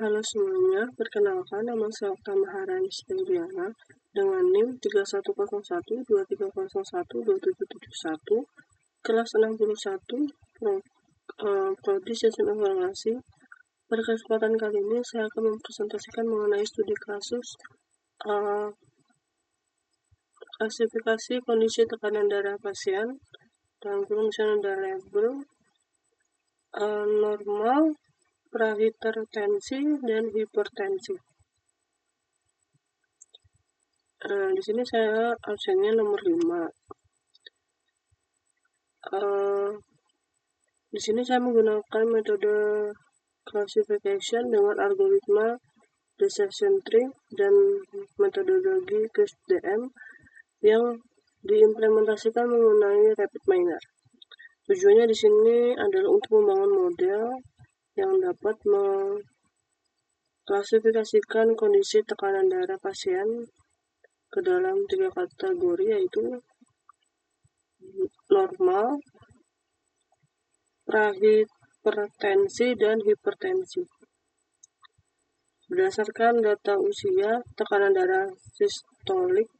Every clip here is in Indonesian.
Halo semuanya, perkenalkan nama saya Okta Maharani Setiawiana dengan NIM 310123012771, kelas 61, Prodi Sistem Informasi. Pada kesempatan kali ini saya akan mempresentasikan mengenai studi kasus klasifikasi kondisi tekanan darah pasien dan kurung label normal, prahipertensi, dan hipertensi. Di sini saya absennya nomor 5. Di sini saya menggunakan metode classification dengan algoritma decision tree dan metodologi QSDM yang diimplementasikan menggunakan RapidMiner. Tujuannya di sini adalah untuk membangun model yang dapat mengklasifikasikan kondisi tekanan darah pasien ke dalam 3 kategori, yaitu normal, prahipertensi, dan hipertensi. Berdasarkan data usia, tekanan darah sistolik,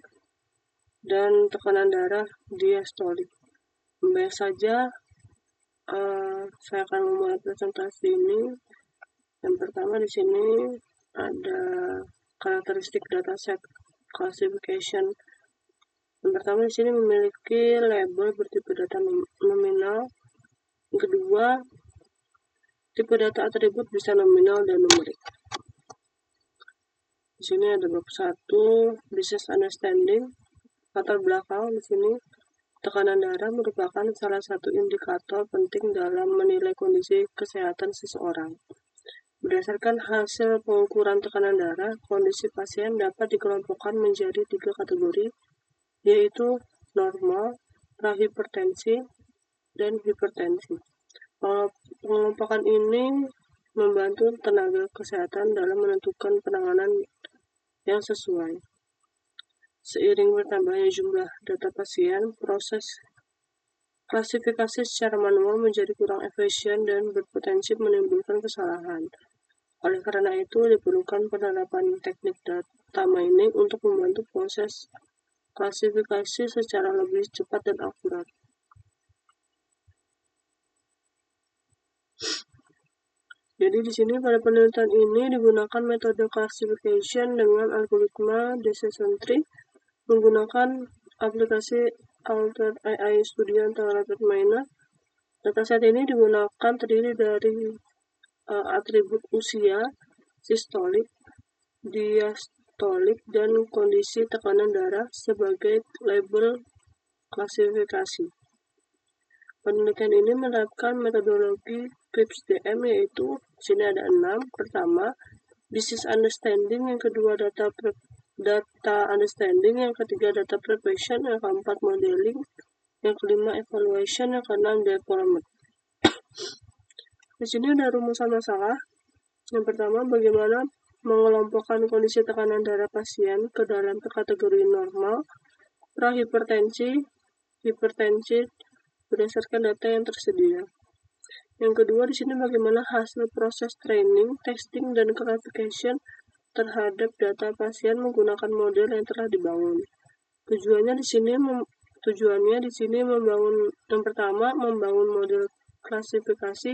dan tekanan darah diastolik. Baik saja, saya akan memulai presentasi ini. Yang pertama di sini ada karakteristik dataset classification. Yang pertama di sini memiliki label bertipe data nominal. Yang kedua, tipe data atribut bisa nominal dan numerik. Di sini ada bab 1, business understanding. Latar belakang di sini, tekanan darah merupakan salah satu indikator penting dalam menilai kondisi kesehatan seseorang. Berdasarkan hasil pengukuran tekanan darah, kondisi pasien dapat dikelompokkan menjadi 3 kategori, yaitu normal, prahipertensi, dan hipertensi. Pengelompokan ini membantu tenaga kesehatan dalam menentukan penanganan yang sesuai. Seiring bertambahnya jumlah data pasien, proses klasifikasi secara manual menjadi kurang efisien dan berpotensi menimbulkan kesalahan. Oleh karena itu, diperlukan penerapan teknik data mining untuk membantu proses klasifikasi secara lebih cepat dan akurat. Jadi di sini pada penelitian ini digunakan metode classification dengan algoritma decision tree menggunakan aplikasi Altered AI Studio atau RapidMiner. Dataset ini digunakan terdiri dari atribut usia, sistolik, diastolik, dan kondisi tekanan darah sebagai label klasifikasi. Penelitian ini menerapkan metodologi QSDM, yaitu di sini ada 6. Pertama, business understanding. Yang kedua, data understanding. Yang ketiga, data preparation. Yang keempat, modeling. Yang kelima, evaluation. Yang keenam, deployment. Di sini ada rumusan masalah. Yang pertama, bagaimana mengelompokkan kondisi tekanan darah pasien ke dalam kategori normal, prahipertensi, hipertensi berdasarkan data yang tersedia. Yang kedua di sini bagaimana hasil proses training, testing, dan classification terhadap data pasien menggunakan model yang telah dibangun. Tujuannya di sini membangun, yang pertama, membangun model klasifikasi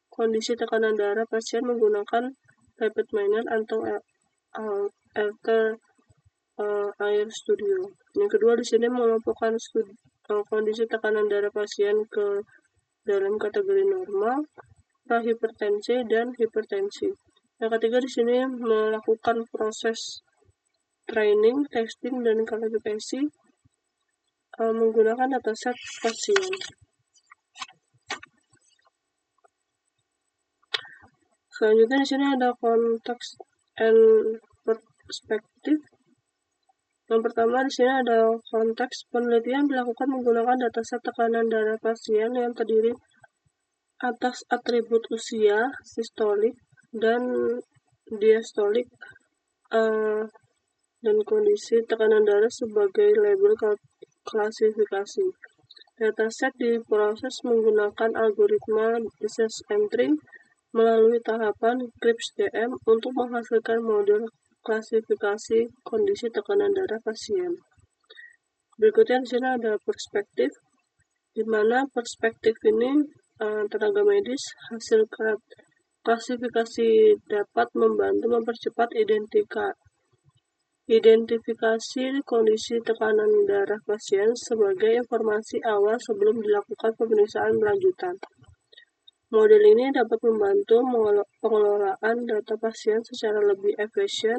kondisi tekanan darah pasien menggunakan RapidMiner atau Altered AI Studio. Yang kedua di sini mengelompokkan kondisi tekanan darah pasien ke dalam kategori normal, prahipertensi, dan hipertensi. Yang ketiga di sini melakukan proses training, testing, dan klasifikasi menggunakan dataset pasien. Selanjutnya di sini ada konteks and perspektif. Yang pertama di sini ada konteks. Penelitian dilakukan menggunakan dataset tekanan darah pasien yang terdiri atas atribut usia, sistolik, dan diastolik, dan kondisi tekanan darah sebagai label klasifikasi. Dataset diproses menggunakan algoritma decision tree melalui tahapan CRISPR-DM untuk menghasilkan model klasifikasi kondisi tekanan darah pasien. Berikutnya di sini ada perspektif, di mana perspektif ini tenaga medis hasil klasifikasi dapat membantu mempercepat identifikasi kondisi tekanan darah pasien sebagai informasi awal sebelum dilakukan pemeriksaan lanjutan. Model ini dapat membantu pengelolaan data pasien secara lebih efisien.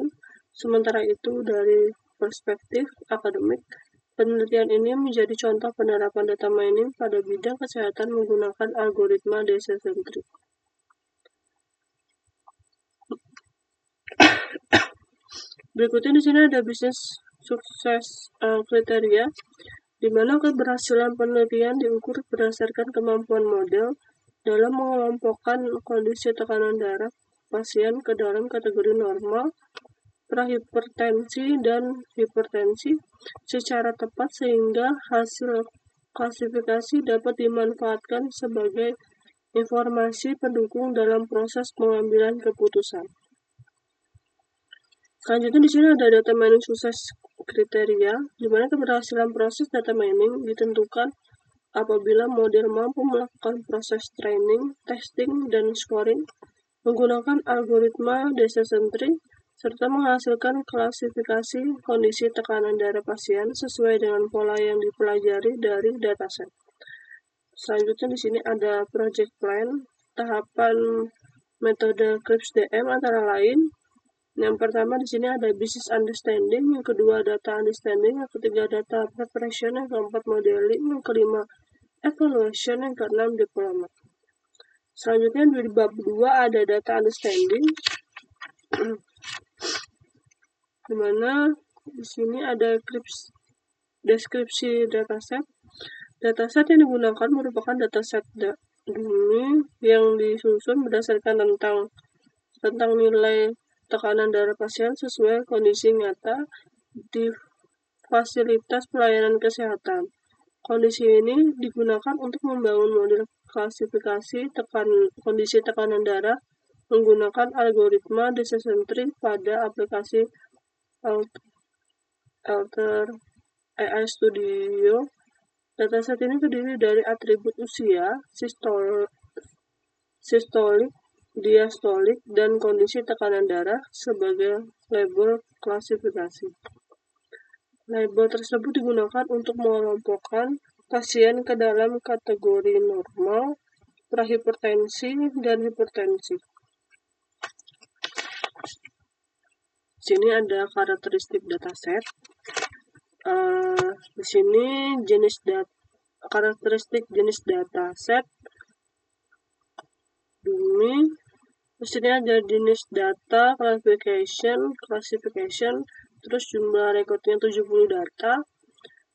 Sementara itu, dari perspektif akademik, penelitian ini menjadi contoh penerapan data mining pada bidang kesehatan menggunakan algoritma data-centric. Berikutnya di sini ada bisnis sukses kriteria, di mana keberhasilan penelitian diukur berdasarkan kemampuan model dalam mengelompokkan kondisi tekanan darah pasien ke dalam kategori normal, prahipertensi, dan hipertensi secara tepat sehingga hasil klasifikasi dapat dimanfaatkan sebagai informasi pendukung dalam proses pengambilan keputusan. Selanjutnya di sini ada data mining sukses kriteria, di mana keberhasilan proses data mining ditentukan apabila model mampu melakukan proses training, testing, dan scoring menggunakan algoritma data-centric serta menghasilkan klasifikasi kondisi tekanan darah pasien sesuai dengan pola yang dipelajari dari dataset. Selanjutnya di sini ada project plan, tahapan metode CRISPR-DM antara lain. Yang pertama di sini ada business understanding, yang kedua data understanding, yang ketiga data preparation, yang keempat modeling, yang kelima evaluation, yang keenam deployment. Selanjutnya di bab 2 ada data understanding, di mana di sini ada deskripsi dataset. Dataset yang digunakan merupakan dataset dummy yang disusun berdasarkan tentang nilai tekanan darah pasien sesuai kondisi nyata di fasilitas pelayanan kesehatan. Kondisi ini digunakan untuk membangun model klasifikasi kondisi tekanan darah menggunakan algoritma data-centric pada aplikasi Alter AI Studio. Dataset ini terdiri dari atribut usia, sistolik, diastolik, dan kondisi tekanan darah sebagai label klasifikasi. Label tersebut digunakan untuk mengelompokkan pasien ke dalam kategori normal, prahipertensi, dan hipertensi. Sini ada karakteristik dataset. Di sini karakteristik jenis dataset dummy. Di sini ada jenis data, classification, terus jumlah rekodnya 70 data.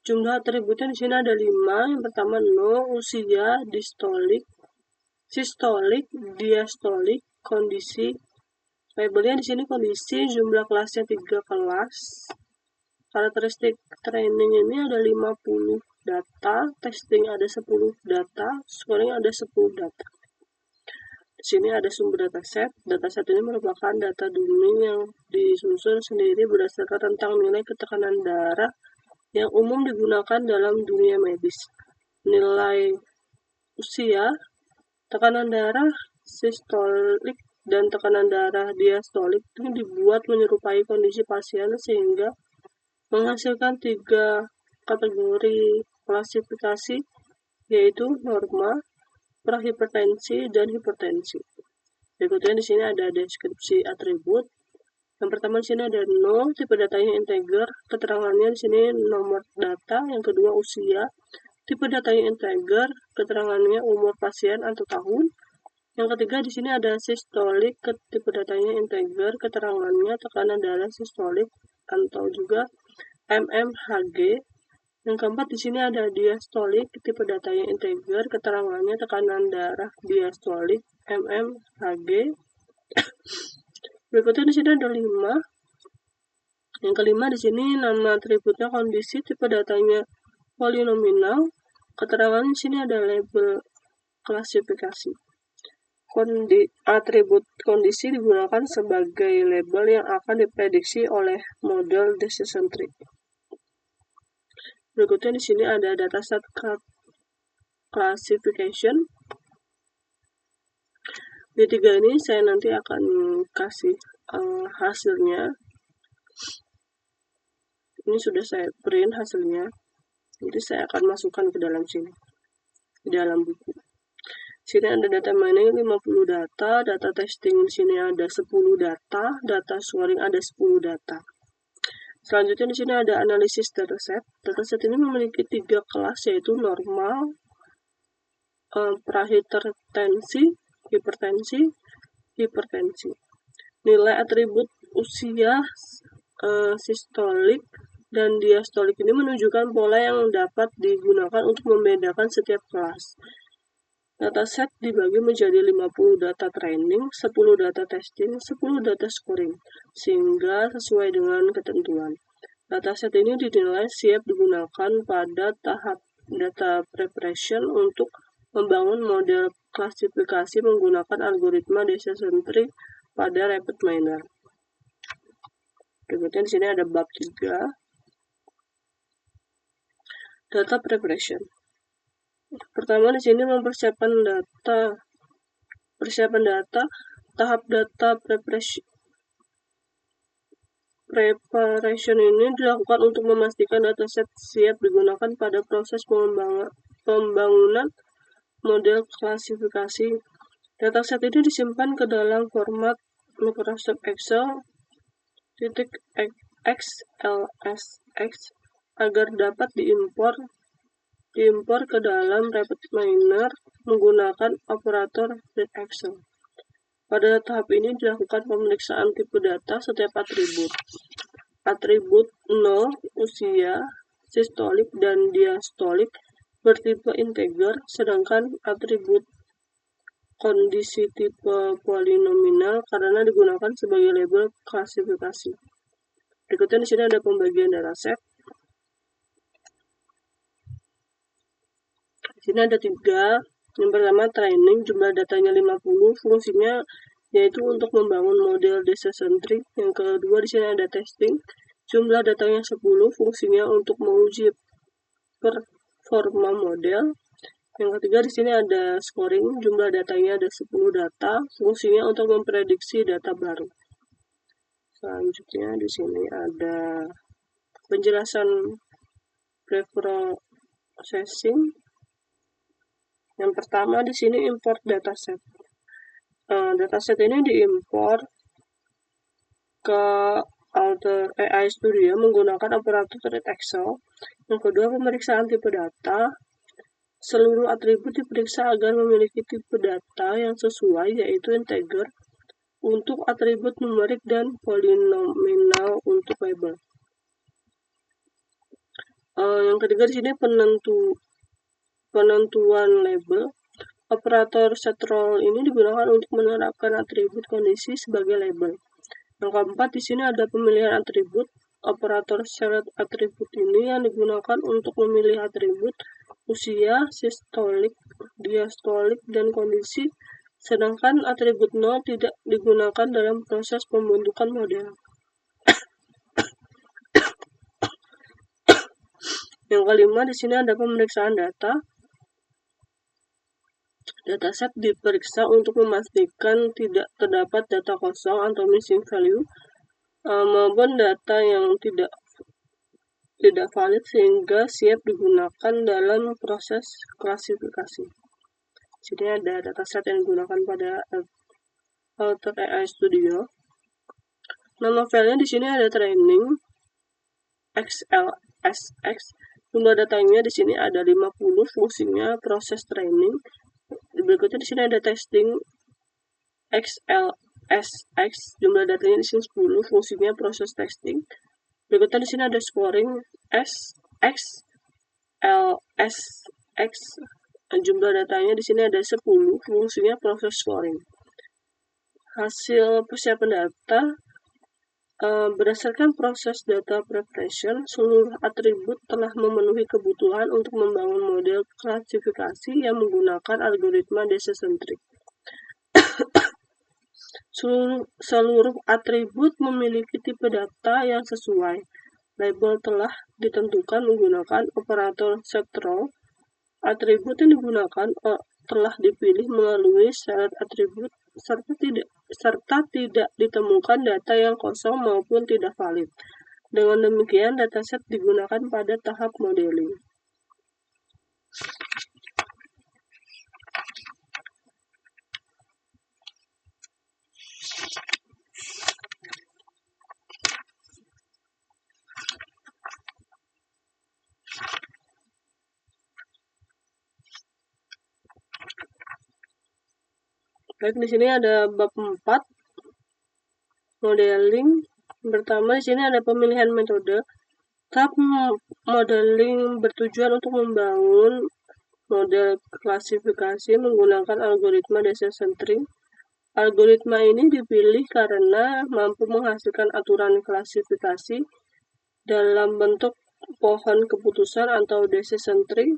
Jumlah atributnya di sini ada 5. Yang pertama no, usia, sistolik, diastolik, kondisi. Labelnya di sini kondisi, jumlah kelasnya 3 kelas. Karakteristik training ini ada 50 data, testing ada 10 data, scoring ada 10 data. Di sini ada sumber dataset. Dataset ini merupakan data dummy yang disusun sendiri berdasarkan tentang nilai ketekanan darah yang umum digunakan dalam dunia medis. Nilai usia, tekanan darah sistolik, dan tekanan darah diastolik ini dibuat menyerupai kondisi pasien sehingga menghasilkan 3 kategori klasifikasi, yaitu norma, prahipertensi, dan hipertensi. Berikutnya di sini ada deskripsi atribut. Yang pertama di sini ada no, tipe datanya integer, keterangannya di sini nomor data. Yang kedua usia, tipe datanya integer, keterangannya umur pasien atau tahun. Yang ketiga di sini ada sistolik, tipe datanya integer, keterangannya tekanan darah sistolik atau juga mmHg. Yang keempat di sini ada diastolik, tipe datanya integer, keterangannya tekanan darah diastolik mmHg. Berikutnya di sini ada 5. Yang kelima di sini nama atributnya kondisi, tipe datanya polinominal. Keterangan di sini ada label klasifikasi. atribut kondisi digunakan sebagai label yang akan diprediksi oleh model decision tree. Berikutnya di sini ada dataset classification. Di 3 ini saya nanti akan kasih hasilnya. Ini sudah saya print hasilnya. Jadi saya akan masukkan ke dalam sini, di dalam buku. Sini ada data mining 50 data testing di sini ada 10 data scoring ada 10 data. Selanjutnya di sini ada analisis dataset. Dataset ini memiliki 3 kelas yaitu normal, prahipertensi, hipertensi. Nilai atribut usia, sistolik dan diastolik ini menunjukkan pola yang dapat digunakan untuk membedakan setiap kelas. Dataset dibagi menjadi 50 data training, 10 data testing, 10 data scoring, sehingga sesuai dengan ketentuan. Dataset ini dinilai siap digunakan pada tahap data preparation untuk membangun model klasifikasi menggunakan algoritma decision tree pada rapid miner. Berikutnya di sini ada bab 3. Data preparation. Pertama di sini mempersiapkan data. Persiapan data, tahap data preparation ini dilakukan untuk memastikan dataset siap digunakan pada proses pembangunan model klasifikasi. Dataset ini disimpan ke dalam format Microsoft Excel .xlsx agar dapat diimpor ke dalam rapid miner menggunakan operator read Excel. Pada tahap ini dilakukan pemeriksaan tipe data setiap atribut. Atribut 0, usia, sistolik, dan diastolik bertipe integer, sedangkan atribut kondisi tipe polinomial karena digunakan sebagai label klasifikasi. Berikutnya di sini ada pembagian dataset. Di sini ada 3. Yang pertama training, jumlah datanya 50, fungsinya yaitu untuk membangun model decision tree. Yang kedua di sini ada testing, jumlah datanya 10, fungsinya untuk menguji performa model. Yang ketiga di sini ada scoring, jumlah datanya ada 10 data, fungsinya untuk memprediksi data baru. Selanjutnya di sini ada penjelasan preprocessing. Yang pertama di sini import dataset. Dataset ini diimpor ke Alter AI Studio menggunakan operator read Excel. Yang kedua pemeriksaan tipe data. Seluruh atribut diperiksa agar memiliki tipe data yang sesuai yaitu integer untuk atribut numerik dan polinomial untuk label. Yang ketiga di sini penentuan label. Operator setrol ini digunakan untuk menerapkan atribut kondisi sebagai label. Yang keempat di sini ada pemilihan atribut. Operator select atribut ini yang digunakan untuk memilih atribut usia, sistolik, diastolik, dan kondisi, sedangkan atribut 0 tidak digunakan dalam proses pembentukan model. Yang kelima di sini ada pemeriksaan data. Dataset diperiksa untuk memastikan tidak terdapat data kosong atau missing value maupun data yang tidak valid sehingga siap digunakan dalam proses klasifikasi. Sini ada dataset yang digunakan pada Alter AI Studio. Nama filenya di sini ada training XLSX. Jumlah datanya di sini ada 50, fungsinya proses training. Berikutnya di sini ada testing XLSX. Jumlah datanya di sini 10, fungsinya proses testing. Berikutnya di sini ada scoring XLSX. Jumlah datanya di sini ada 10, fungsinya proses scoring. Hasil persiapan data. Berdasarkan proses data preparation, seluruh atribut telah memenuhi kebutuhan untuk membangun model klasifikasi yang menggunakan algoritma decision tree. Seluruh atribut memiliki tipe data yang sesuai. Label telah ditentukan menggunakan operator setrow. Atribut yang digunakan telah dipilih melalui syarat atribut serta tidak ditemukan data yang kosong maupun tidak valid. Dengan demikian, dataset digunakan pada tahap modeling. Baik, di sini ada bab 4 modeling. Pertama, di sini ada pemilihan metode. Tahap modeling bertujuan untuk membangun model klasifikasi menggunakan algoritma decision tree. Algoritma ini dipilih karena mampu menghasilkan aturan klasifikasi dalam bentuk pohon keputusan atau decision tree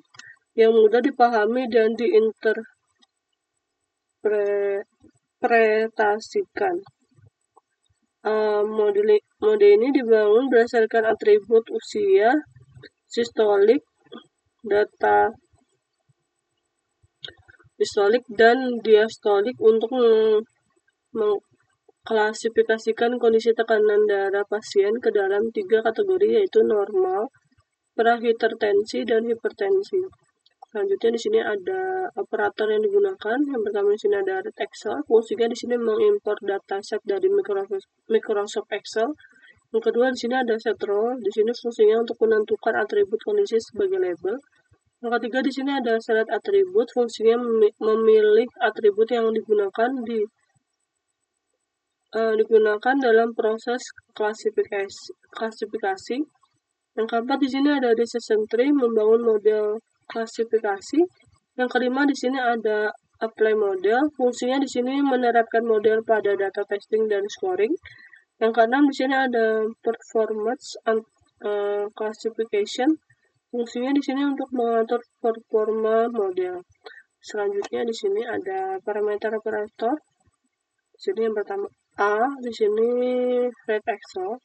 yang mudah dipahami dan diinterpretasikan. Mode ini dibangun berdasarkan atribut usia, sistolik, data sistolik dan diastolik untuk mengklasifikasikan kondisi tekanan darah pasien ke dalam 3 kategori, yaitu normal, prahipertensi, dan hipertensi. Selanjutnya di sini ada operator yang digunakan. Yang pertama di sini ada Red Excel. Fungsinya di sini mengimpor dataset dari Microsoft Excel. Yang kedua di sini ada setrow. Di sini fungsinya untuk menentukan atribut kondisi sebagai label. Yang ketiga di sini ada syarat atribut. Fungsinya memilih atribut yang digunakan dalam proses klasifikasi. Yang keempat di sini ada decision tree, membangun model klasifikasi. Yang kelima di sini ada apply model. Fungsinya di sini menerapkan model pada data testing dan scoring. Yang keenam di sini ada performance classification. Fungsinya di sini untuk mengatur performa model. Selanjutnya di sini ada parameter operator. Di sini yang pertama A, di sini Red Excel.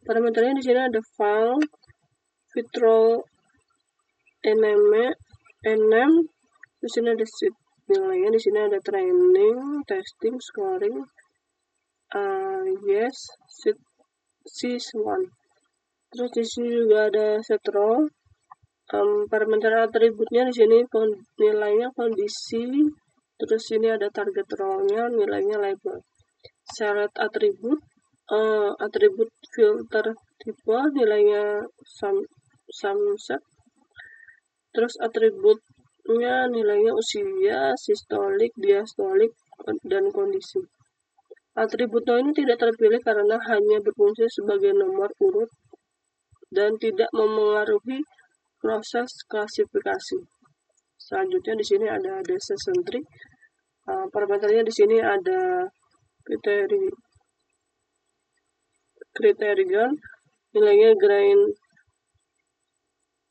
Parameternya di sini ada found, vitro, enam, di sini ada sheet nilainya, di sini ada training, testing, scoring, yes, sheet sys1. Terus di sini juga ada setrow. Parameter atributnya di sini nilainya kondisi, terus sini ada target row-nya, nilainya label. Syarat atribut, atribut filter tipe, nilainya subset. Terus atributnya nilainya usia, sistolik, diastolik, dan kondisi. Atribut no ini tidak terpilih karena hanya berfungsi sebagai nomor urut dan tidak memengaruhi proses klasifikasi. Selanjutnya di sini ada decision tree. Parameternya di sini ada criterion, nilainya grain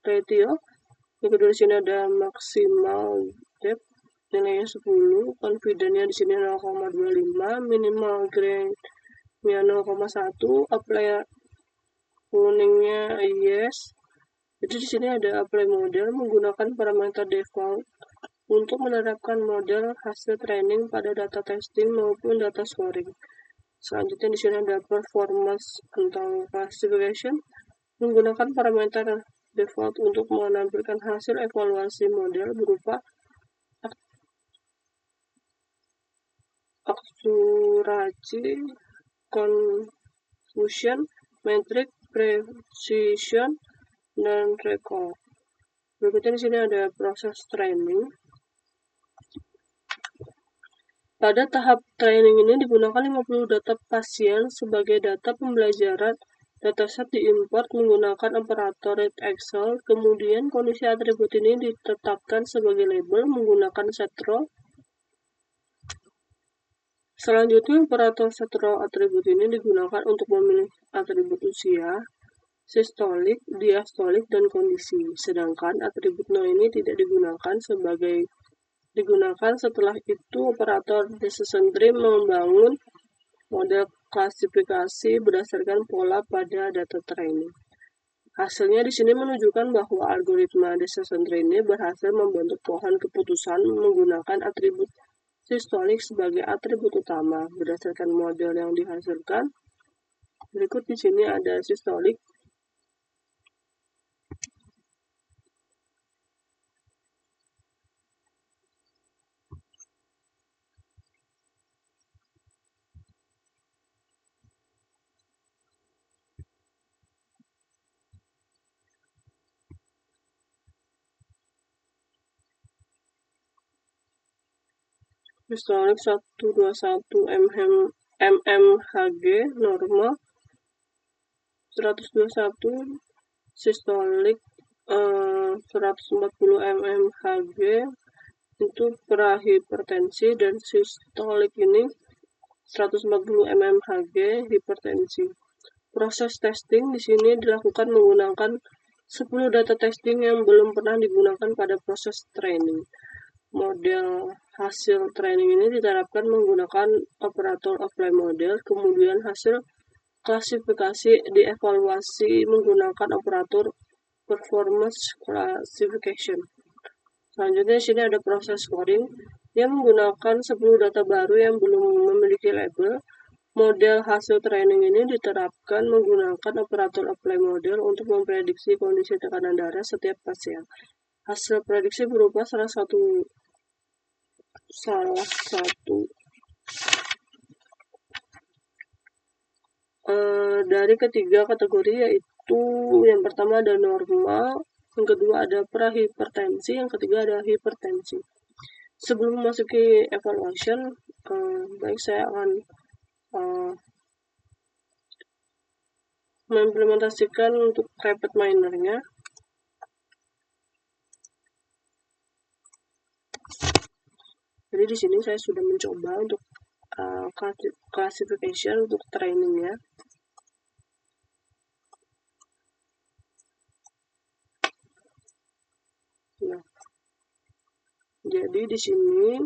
ratio. Yang kedua di sini ada maksimal depth, nilainya 10, confidence-nya di sini 0,25, minimal grain-nya 0,1, apply kuningnya yes. Jadi di sini ada apply model menggunakan parameter default untuk menerapkan model hasil training pada data testing maupun data scoring. Selanjutnya di sini ada performance atau classification menggunakan parameter default untuk menampilkan hasil evaluasi model berupa akurasi, confusion, metric, precision, dan recall. Berikutnya di sini ada proses training. Pada tahap training ini digunakan 50 data pasien sebagai data pembelajaran. Dataset diimport menggunakan operator Red Excel. Kemudian kondisi atribut ini ditetapkan sebagai label menggunakan setrow. Selanjutnya operator setrow atribut ini digunakan untuk memilih atribut usia, sistolik, diastolik, dan kondisi. Sedangkan atribut no ini tidak digunakan sebagai digunakan. Setelah itu operator decision tree membangun model klasifikasi berdasarkan pola pada data training. Hasilnya di sini menunjukkan bahwa algoritma decision tree ini berhasil membentuk pohon keputusan menggunakan atribut sistolik sebagai atribut utama. Berdasarkan model yang dihasilkan, berikut di sini ada sistolik. Sistolik 121 mmHg normal 121, sistolik 140 mmHg itu prahipertensi, dan sistolik ini 140 mmHg hipertensi. Proses testing di sini dilakukan menggunakan 10 data testing yang belum pernah digunakan pada proses training. Model hasil training ini diterapkan menggunakan operator offline model, kemudian hasil klasifikasi dievaluasi menggunakan operator performance classification. Selanjutnya di sini ada proses scoring yang menggunakan 10 data baru yang belum memiliki label. Model hasil training ini diterapkan menggunakan operator apply model untuk memprediksi kondisi tekanan darah setiap pasien. Hasil prediksi berupa salah satu dari ketiga kategori, yaitu yang pertama ada normal, yang kedua ada prahipertensi, yang ketiga ada hipertensi. Sebelum memasuki evaluation, baik saya akan mengimplementasikan untuk rapid minernya. Jadi di sini saya sudah mencoba untuk classification untuk trainingnya. Nah, jadi di sini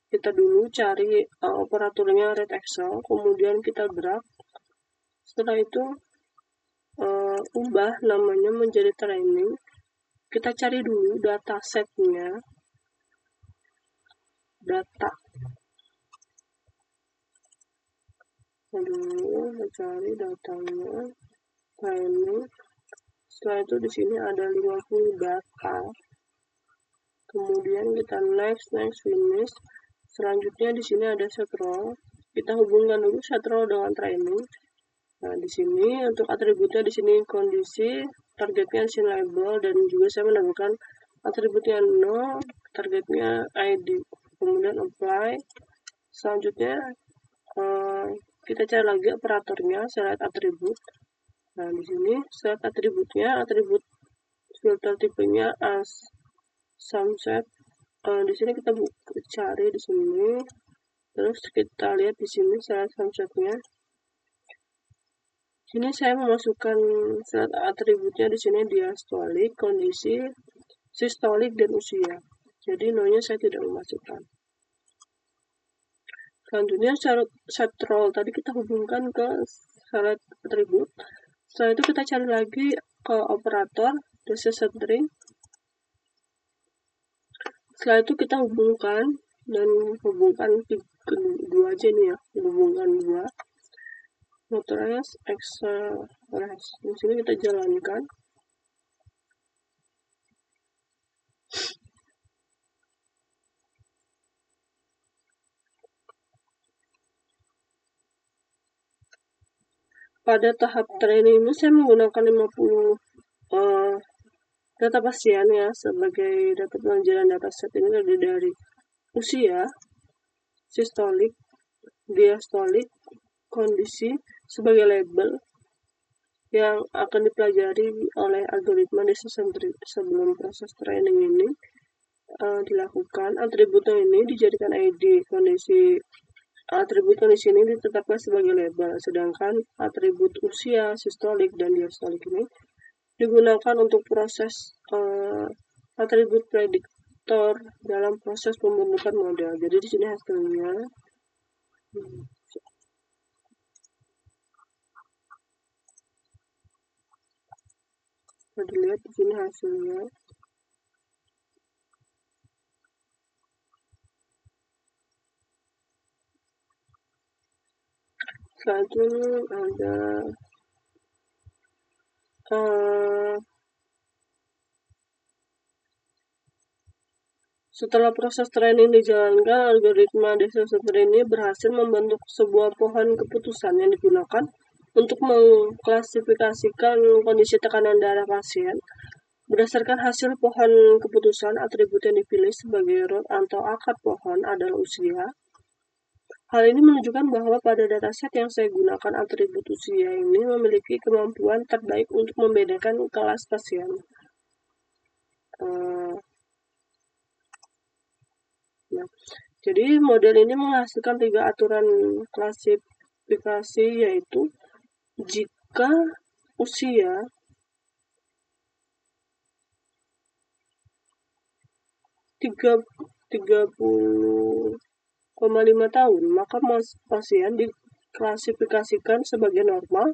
kita dulu cari operatornya Red Excel, kemudian kita drag. Setelah itu ubah namanya menjadi training. Kita cari dulu data setnya, kita cari datanya training. Setelah itu di sini ada 50 data. Kemudian kita next finish. Selanjutnya di sini ada set row. Kita hubungkan dulu set row dengan training. Nah, di sini untuk atributnya di sini kondisi, targetnya di sini label, dan juga saya menambahkan atributnya 0, targetnya ID. Kemudian apply. Selanjutnya kita cari lagi operatornya, select atribut. Nah, di sini select atributnya, atribut filter tipenya as sumset. Di sini kita cari di sini, terus kita lihat di sini select sumsetnya. Sini saya memasukkan select atributnya di sini diastolik, kondisi, sistolik, dan usia. Jadi no-nya saya tidak memasukkan. Selanjutnya set row tadi kita hubungkan ke select atribut. Setelah itu kita cari lagi ke operator decision tree. Setelah itu kita hubungkan dua aja nih ya, hubungkan dua. Notorious Excel. Di sini kita jalankan. Pada tahap training ini saya menggunakan 50 data pasien ya sebagai data pelajaran dataset. Ini terdiri dari usia, sistolik, diastolik, kondisi sebagai label yang akan dipelajari oleh algoritma decision tree. Sebelum proses training ini dilakukan, atributnya ini dijadikan ID, atribut kondisi ini ditetapkan sebagai label, sedangkan atribut usia, sistolik, dan diastolik ini digunakan untuk proses atribut operator dalam proses pembentukan model. Jadi di sini hasilnya. Bisa dilihat di sini hasilnya. Selanjutnya ada setelah proses training dijalankan, algoritma decision tree ini berhasil membentuk sebuah pohon keputusan yang digunakan untuk mengklasifikasikan kondisi tekanan darah pasien. Berdasarkan hasil pohon keputusan, atribut yang dipilih sebagai root atau akar pohon adalah usia. Hal ini menunjukkan bahwa pada dataset yang saya gunakan, atribut usia ini memiliki kemampuan terbaik untuk membedakan kelas pasien. Nah, jadi model ini menghasilkan 3 aturan klasifikasi, yaitu jika usia tiga 30,5 tahun, maka pasien diklasifikasikan sebagai normal.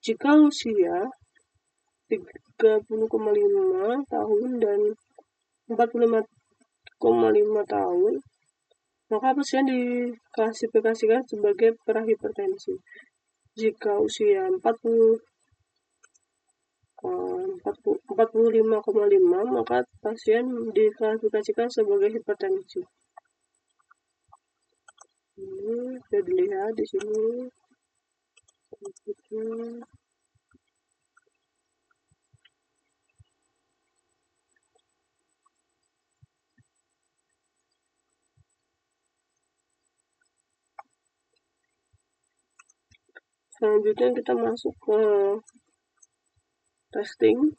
Jika usia 30,5 tahun dan 45,5 tahun, maka pasien diklasifikasikan sebagai prahipertensi. Jika usia 45,5, maka pasien diklasifikasikan sebagai hipertensi. Ini bisa dilihat di sini. Selanjutnya kita masuk ke testing.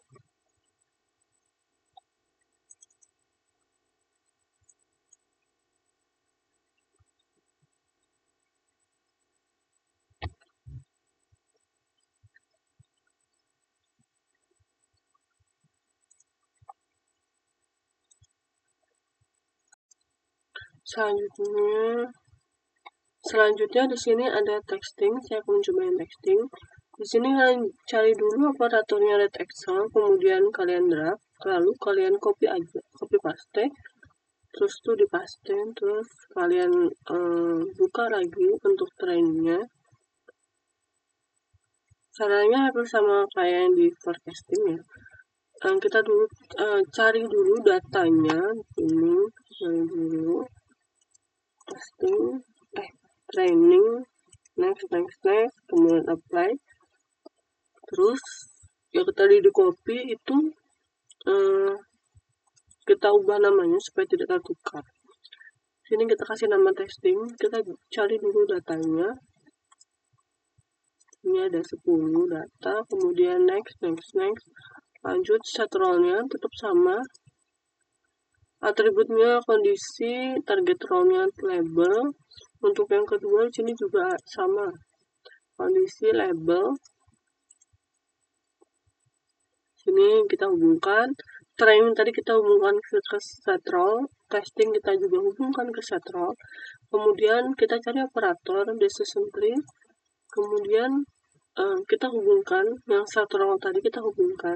Selanjutnya di sini ada texting. Saya akan mencoba yang texting. Di sini kalian cari dulu operatornya Red Excel, kemudian kalian draft, lalu kalian copy paste, terus itu di paste, terus kalian buka lagi untuk trainingnya. Caranya hampir sama kayak yang di forecasting ya. Kita dulu cari dulu datanya. Ini cari dulu testing, training, next, kemudian apply. Terus yang tadi di copy itu kita ubah namanya supaya tidak tertukar. Sini kita kasih nama testing, kita cari dulu datanya. Ini ada 10 data, kemudian next. Lanjut set role-nya tetap sama. Atributnya kondisi, target role-nya label. Untuk yang kedua di sini juga sama. Kondisi, label. Sini kita hubungkan. Training tadi kita hubungkan ke set role. Testing kita juga hubungkan ke set role. Kemudian kita cari operator decision tree. Kemudian kita hubungkan yang set role tadi, kita hubungkan.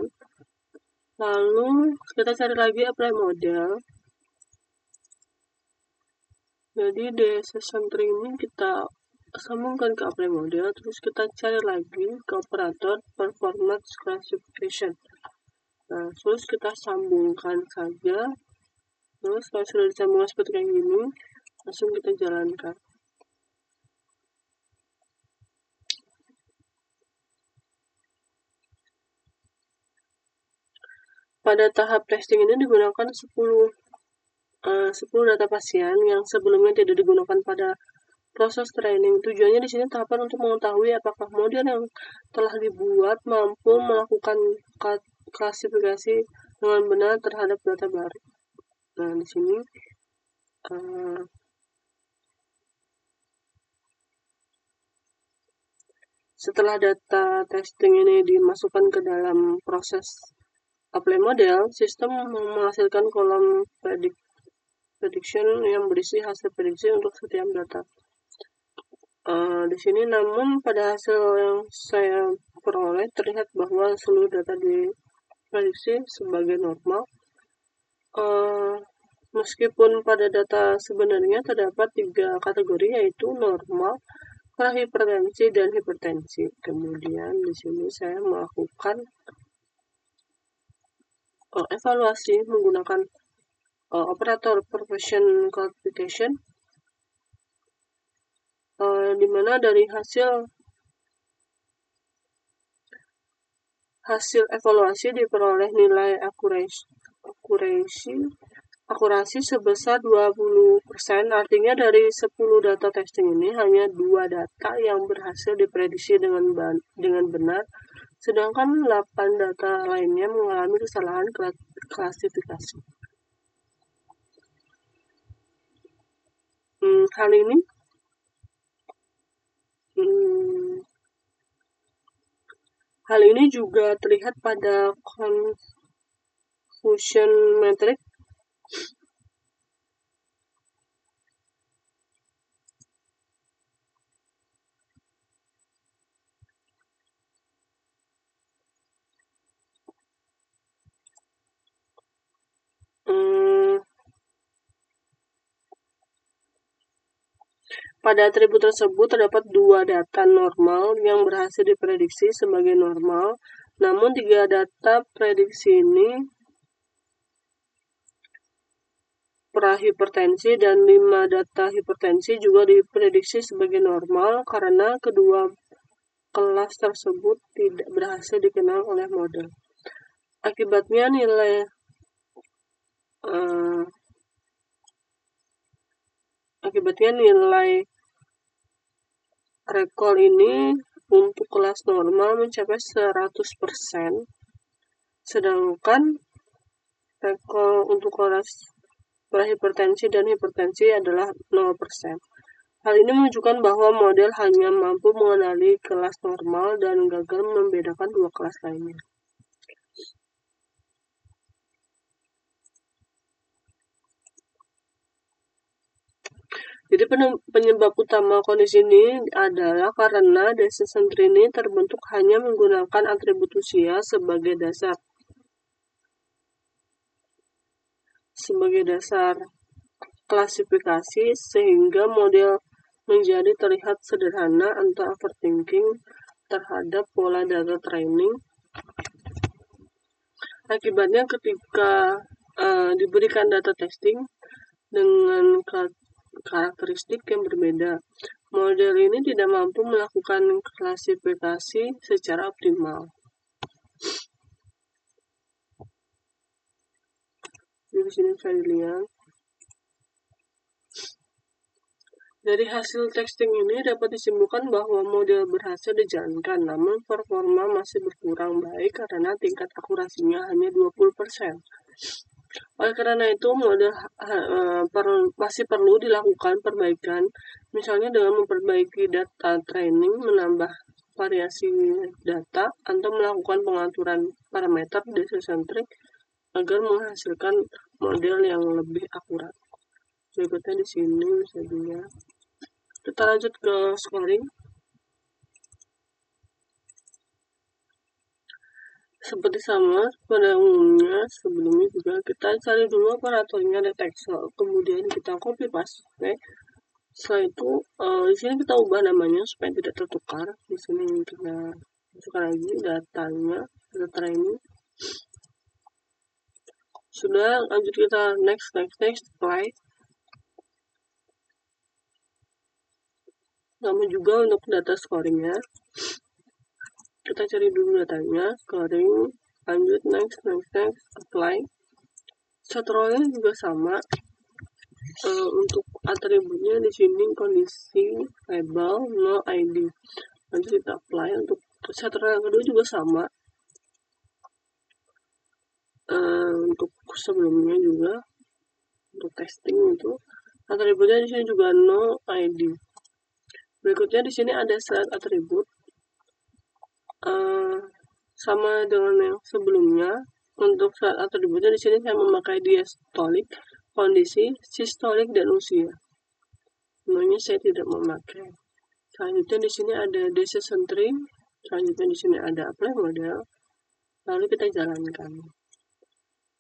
Lalu kita cari lagi apply model. Jadi decision tree ini kita sambungkan ke apply model, terus kita cari lagi ke operator performance classification. Nah, terus kita sambungkan saja. Terus kalau sudah disambungkan seperti kayak gini, langsung kita jalankan. Pada tahap testing ini digunakan 10 data pasien yang sebelumnya tidak digunakan pada proses training. Tujuannya di sini tahapan untuk mengetahui apakah model yang telah dibuat mampu melakukan klasifikasi dengan benar terhadap data baru. Nah, di sini setelah data testing ini dimasukkan ke dalam proses apply model, sistem menghasilkan kolom prediction yang berisi hasil prediksi untuk setiap data. Di sini namun pada hasil yang saya peroleh terlihat bahwa seluruh data diprediksi sebagai normal. Meskipun pada data sebenarnya terdapat 3 kategori, yaitu normal, prahipertensi, dan hipertensi. Kemudian di sini saya melakukan evaluasi menggunakan operator perfusion classification, di mana dari hasil evaluasi diperoleh nilai akurasi sebesar 20%. Artinya dari 10 data testing ini hanya 2 data yang berhasil diprediksi dengan benar, sedangkan 8 data lainnya mengalami kesalahan klasifikasi. Hal ini juga terlihat pada confusion metric. Pada atribut tersebut terdapat 2 data normal yang berhasil diprediksi sebagai normal, namun 3 data prediksi ini prahipertensi dan 5 data hipertensi juga diprediksi sebagai normal karena kedua kelas tersebut tidak berhasil dikenal oleh model. Akibatnya nilai recall ini untuk kelas normal mencapai 100%, sedangkan recall untuk kelas prahipertensi dan hipertensi adalah 0%. Hal ini menunjukkan bahwa model hanya mampu mengenali kelas normal dan gagal membedakan 2 kelas lainnya. Jadi penyebab utama kondisi ini adalah karena decision tree ini terbentuk hanya menggunakan atribut usia sebagai dasar klasifikasi, sehingga model menjadi terlihat sederhana atau overthinking terhadap pola data training. Akibatnya ketika diberikan data testing dengan karakteristik yang berbeda, model ini tidak mampu melakukan klasifikasi secara optimal. Di sini bisa dilihat. Dari hasil testing ini dapat disimpulkan bahwa model berhasil dijalankan, namun performa masih berkurang baik karena tingkat akurasinya hanya 20%. Oleh karena itu, model masih perlu dilakukan perbaikan, misalnya dengan memperbaiki data training, menambah variasi data, atau melakukan pengaturan parameter decision tree agar menghasilkan model yang lebih akurat. Berikutnya di sini bisa dilihat. Kita lanjut ke scoring. Seperti sama pada umumnya sebelumnya juga, kita cari dulu operatornya dari Excel, kemudian kita copy paste. Setelah itu di sini kita ubah namanya supaya tidak tertukar. Di sini kita masukkan lagi datanya, data ini. Sudah, lanjut kita next, apply. Sama juga untuk data scoringnya, kita cari dulu datanya, scoring, lanjut next, apply. Seterusnya juga sama. Untuk atributnya di sini kondisi label no ID. Nanti kita apply. Untuk setelah yang kedua juga sama. Untuk sebelumnya juga untuk testing itu atributnya di sini juga no ID. Berikutnya di sini ada set atribut sama dengan yang sebelumnya. Untuk saat atributnya di sini saya memakai diastolik, kondisi, sistolik, dan usia. Semuanya saya tidak memakai. Selanjutnya di sini ada decision tree. Selanjutnya di sini ada apply model. Lalu kita jalankan.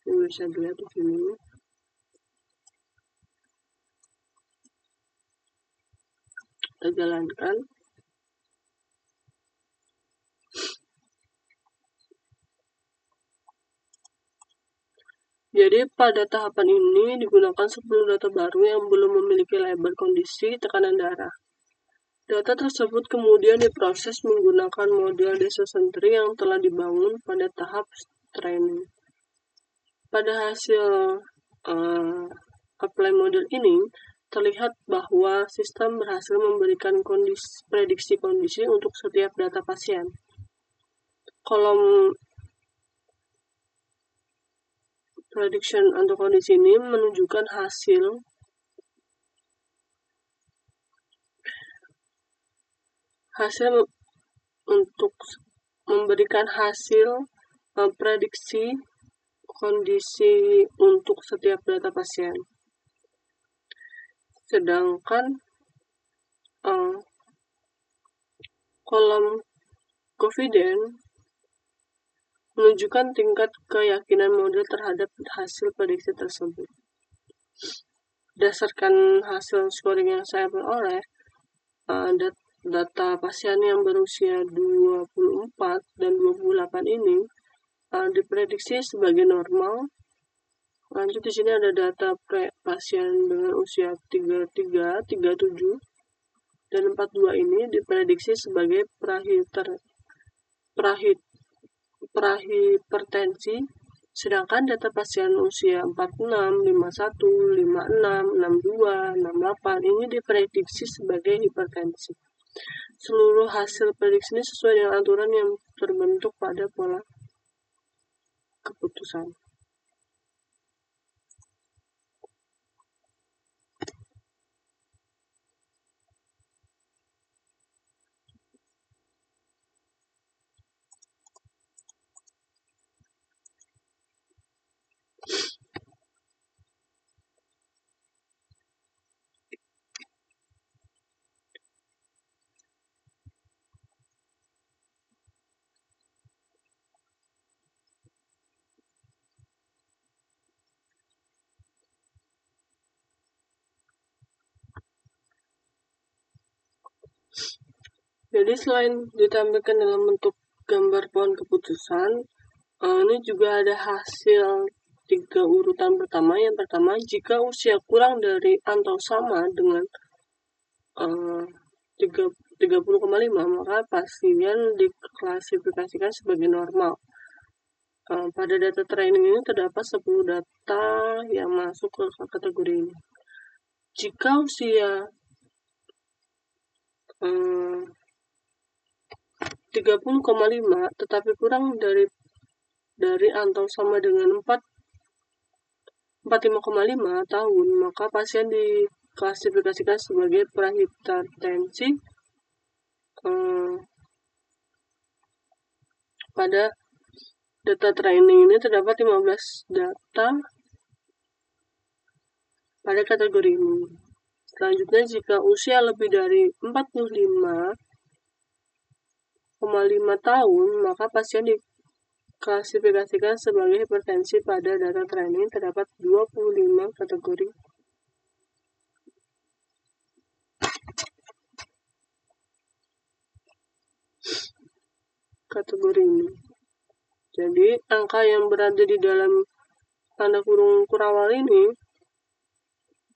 Ini bisa dilihat di sini. Kita jalankan. Jadi pada tahapan ini digunakan 10 data baru yang belum memiliki label kondisi tekanan darah. Data tersebut kemudian diproses menggunakan model decision tree yang telah dibangun pada tahap training. Pada hasil apply model ini, terlihat bahwa sistem berhasil memberikan prediksi kondisi untuk setiap data pasien. Kolom prediction untuk kondisi ini menunjukkan hasil untuk memberikan hasil prediksi kondisi untuk setiap data pasien. Sedangkan kolom confident menunjukkan tingkat keyakinan model terhadap hasil prediksi tersebut. Berdasarkan hasil scoring yang saya peroleh, data pasien yang berusia 24 dan 28 ini diprediksi sebagai normal. Lanjut di sini ada data pasien dengan usia 33, 37, dan 42 ini diprediksi sebagai prahipertensi, sedangkan data pasien usia 46, 51, 56, 62, 68 ini diprediksi sebagai hipertensi. Seluruh hasil prediksi ini sesuai dengan aturan yang terbentuk pada pola keputusan. Jadi selain ditampilkan dalam bentuk gambar pohon keputusan, ini juga ada hasil 3 urutan pertama. Yang pertama, jika usia kurang dari atau sama dengan 30,5, maka pasien diklasifikasikan sebagai normal. Pada data training ini terdapat 10 data yang masuk ke kategori ini. Jika usia 30,5 tetapi kurang dari atau sama dengan 45,5 tahun, maka pasien diklasifikasikan sebagai prahipertensi. Pada data training ini terdapat 15 data pada kategori ini. Selanjutnya, jika usia lebih dari 45,5 tahun, maka pasien diklasifikasikan sebagai hipertensi. Pada data training terdapat 25 kategori. Ini. Jadi, angka yang berada di dalam tanda kurung kurawal ini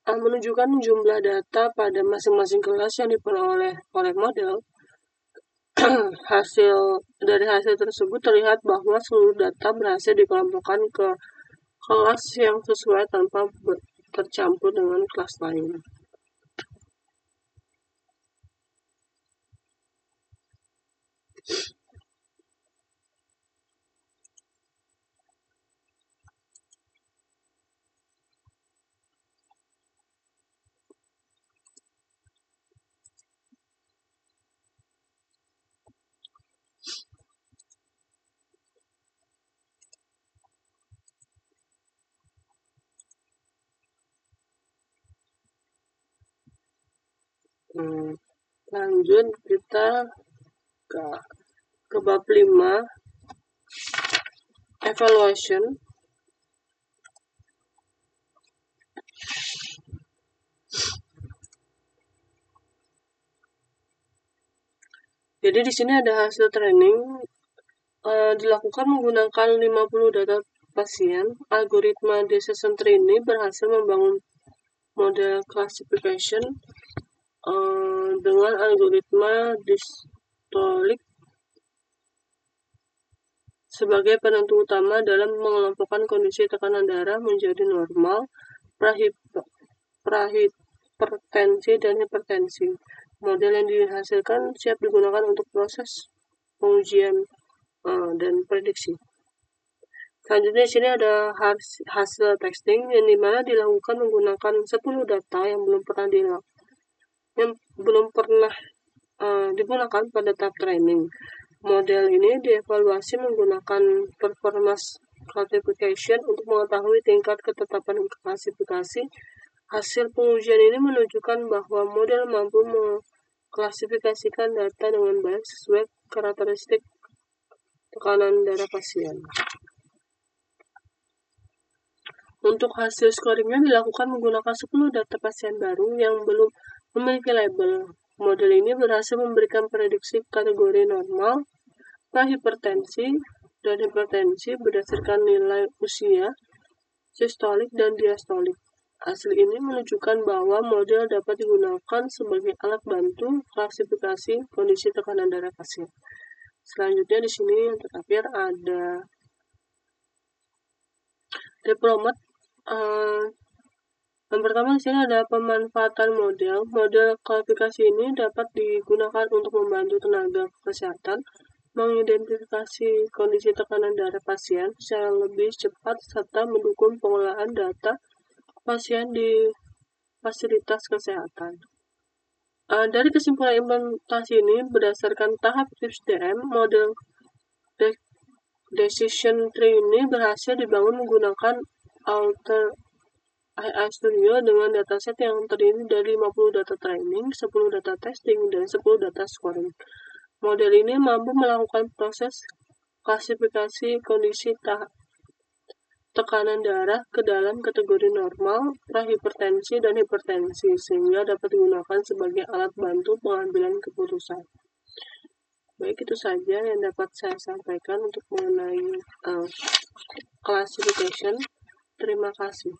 menunjukkan jumlah data pada masing-masing kelas yang diperoleh oleh model. Dari hasil tersebut terlihat bahwa seluruh data berhasil dikelompokkan ke kelas yang sesuai tanpa tercampur dengan kelas lain. Lanjut kita ke bab 5, evaluation. Jadi di sini ada hasil training dilakukan menggunakan 50 data pasien. Algoritma decision tree ini berhasil membangun model classification dengan algoritma distolik sebagai penentu utama dalam mengelompokkan kondisi tekanan darah menjadi normal, prahipertensi, dan hipertensi. Model yang dihasilkan siap digunakan untuk proses pengujian dan prediksi. Selanjutnya di sini ada hasil testing yang dimana dilakukan menggunakan 10 data yang belum pernah digunakan pada tahap training. Model ini dievaluasi menggunakan performance classification untuk mengetahui tingkat ketetapan klasifikasi. Hasil pengujian ini menunjukkan bahwa model mampu mengklasifikasikan data dengan baik sesuai karakteristik tekanan darah pasien. Untuk hasil scoringnya dilakukan menggunakan 10 data pasien baru yang belum memiliki label. Model ini berhasil memberikan prediksi kategori normal, prahipertensi, dan hipertensi berdasarkan nilai usia, sistolik, dan diastolik. Hasil ini menunjukkan bahwa model dapat digunakan sebagai alat bantu klasifikasi kondisi tekanan darah pasien. Selanjutnya di sini yang terakhir ada deployment. Yang pertama di sini ada pemanfaatan model. Model klasifikasi ini dapat digunakan untuk membantu tenaga kesehatan mengidentifikasi kondisi tekanan darah pasien secara lebih cepat serta mendukung pengolahan data pasien di fasilitas kesehatan. Dari kesimpulan implementasi ini berdasarkan tahap TIPS-DM, model decision tree ini berhasil dibangun menggunakan Alter AI Studio dengan dataset yang terdiri dari 50 data training, 10 data testing, dan 10 data scoring. Model ini mampu melakukan proses klasifikasi kondisi tekanan darah ke dalam kategori normal, prahipertensi, dan hipertensi, sehingga dapat digunakan sebagai alat bantu pengambilan keputusan. Baik, itu saja yang dapat saya sampaikan untuk mengenai classification. Terima kasih.